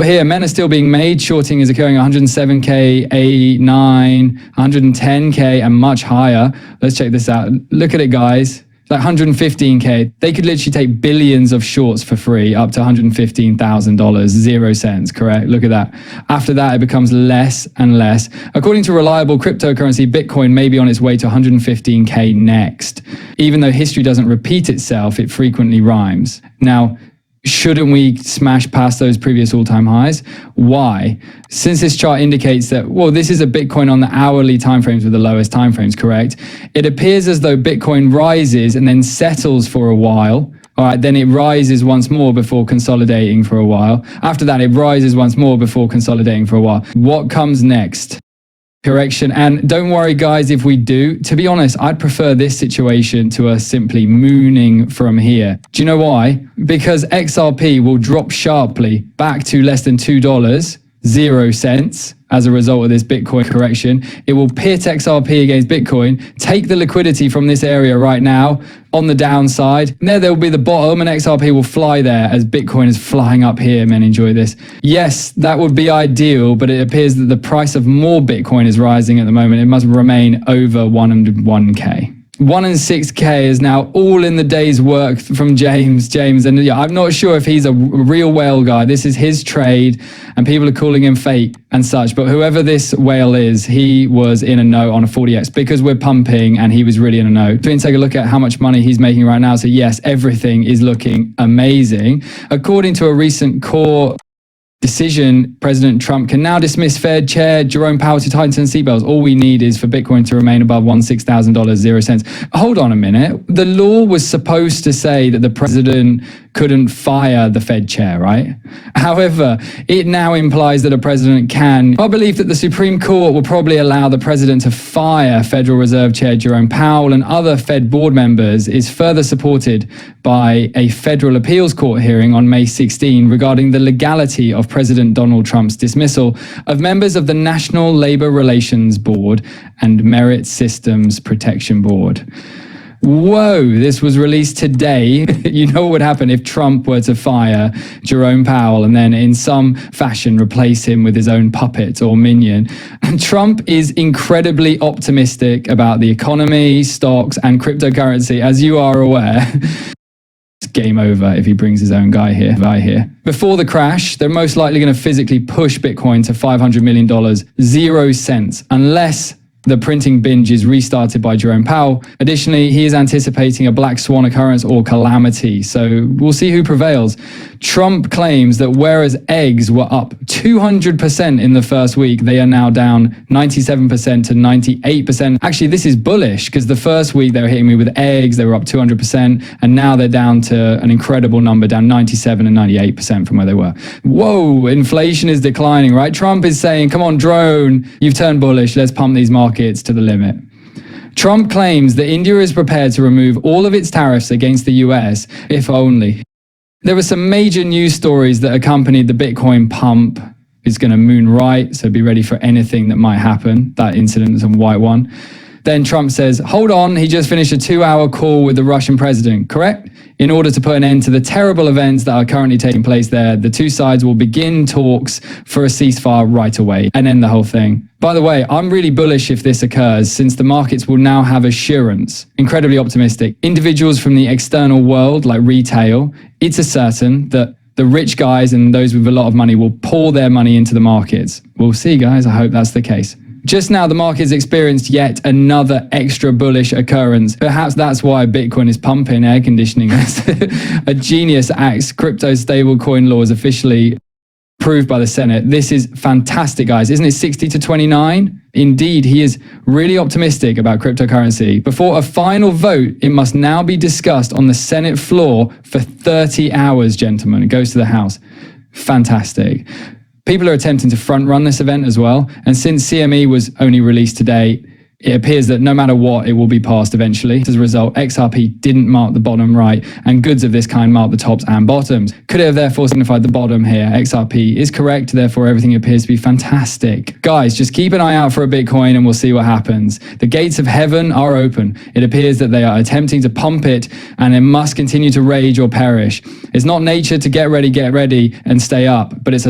here, men are still being made. Shorting is occurring 107K, 89, 110K, and much higher. Let's check this out. Look at it, guys. Like 115K. They could literally take billions of shorts for free, up to $115,000, 0 cents, correct? Look at that. After that, it becomes less and less. According to reliable cryptocurrency, Bitcoin may be on its way to 115K next. Even though history doesn't repeat itself, it frequently rhymes. Now, shouldn't we smash past those previous all-time highs? Why? Since this chart indicates that, well, this is a Bitcoin on the hourly timeframes with the lowest timeframes, correct? It appears as though Bitcoin rises and then settles for a while. All right, then it rises once more before consolidating for a while. After that, it rises once more before consolidating for a while. What comes next? Correction. And don't worry, guys, if we do. To be honest, I'd prefer this situation to us simply mooning from here. Do you know why? Because XRP will drop sharply back to less than $2, 0 cents. As a result of this Bitcoin correction, it will pit XRP against Bitcoin, take the liquidity from this area right now on the downside. And there will be the bottom, and XRP will fly there as Bitcoin is flying up here. Men, enjoy this. Yes, that would be ideal, but it appears that the price of more Bitcoin is rising at the moment. It must remain over 101K. 1 and 6K is now all in the day's work from James. And yeah, I'm not sure if he's a real whale guy. This is his trade and people are calling him fake and such. But whoever this whale is, he was in a note on a 40x because we're pumping and he was really in a note. We're going to take a look at how much money he's making right now. So yes, everything is looking amazing. According to a recent core decision, President Trump can now dismiss Fed Chair Jerome Powell to tighten seatbelts. All we need is for Bitcoin to remain above $16,000, 0 cents. Hold on a minute. The law was supposed to say that the president couldn't fire the Fed chair, right? However, it now implies that a president can. Our belief that the Supreme Court will probably allow the president to fire Federal Reserve Chair Jerome Powell and other Fed board members is further supported by a federal appeals court hearing on May 16 regarding the legality of President Donald Trump's dismissal of members of the National Labor Relations Board and Merit Systems Protection Board. Whoa, this was released today. You know what would happen if Trump were to fire Jerome Powell and then in some fashion replace him with his own puppet or minion. And Trump is incredibly optimistic about the economy, stocks, and cryptocurrency, as you are aware. It's game over if he brings his own guy here. Before the crash, they're most likely going to physically push Bitcoin to $500 million, 0 cents, unless the printing binge is restarted by Jerome Powell. Additionally, he is anticipating a black swan occurrence or calamity. So we'll see who prevails. Trump claims that whereas eggs were up 200% in the first week, they are now down 97% to 98%. Actually, this is bullish because the first week they were hitting me with eggs, they were up 200%, and now they're down to an incredible number, down 97 and 98% from where they were. Whoa, inflation is declining, right? Trump is saying, come on, drone, you've turned bullish, let's pump these markets to the limit. Trump claims that India is prepared to remove all of its tariffs against the US, if only. There were some major news stories that accompanied the Bitcoin pump. It's going to moon right, so be ready for anything that might happen. That incident is a white one. Then Trump says, hold on, he just finished a 2-hour call with the Russian president, correct? In order to put an end to the terrible events that are currently taking place there, the two sides will begin talks for a ceasefire right away and end the whole thing. By the way, I'm really bullish if this occurs, since the markets will now have assurance. Incredibly optimistic. Individuals from the external world, like retail, it's a certain that the rich guys and those with a lot of money will pour their money into the markets. We'll see, guys. I hope that's the case. Just now, the market's experienced yet another extra bullish occurrence. Perhaps that's why Bitcoin is pumping air conditioning. A genius acts. Crypto stablecoin law is officially approved by the Senate. This is fantastic, guys. Isn't it 60 to 29? Indeed, he is really optimistic about cryptocurrency. Before a final vote, it must now be discussed on the Senate floor for 30 hours, gentlemen. It goes to the House. Fantastic. People are attempting to front run this event as well. And since CME was only released today, it appears that no matter what, it will be passed eventually. As a result, XRP didn't mark the bottom right, and goods of this kind mark the tops and bottoms. Could it have therefore signified the bottom here? XRP is correct, therefore everything appears to be fantastic. Guys, just keep an eye out for a Bitcoin and we'll see what happens. The gates of heaven are open. It appears that they are attempting to pump it, and it must continue to rage or perish. It's not nature to get ready and stay up, but it's a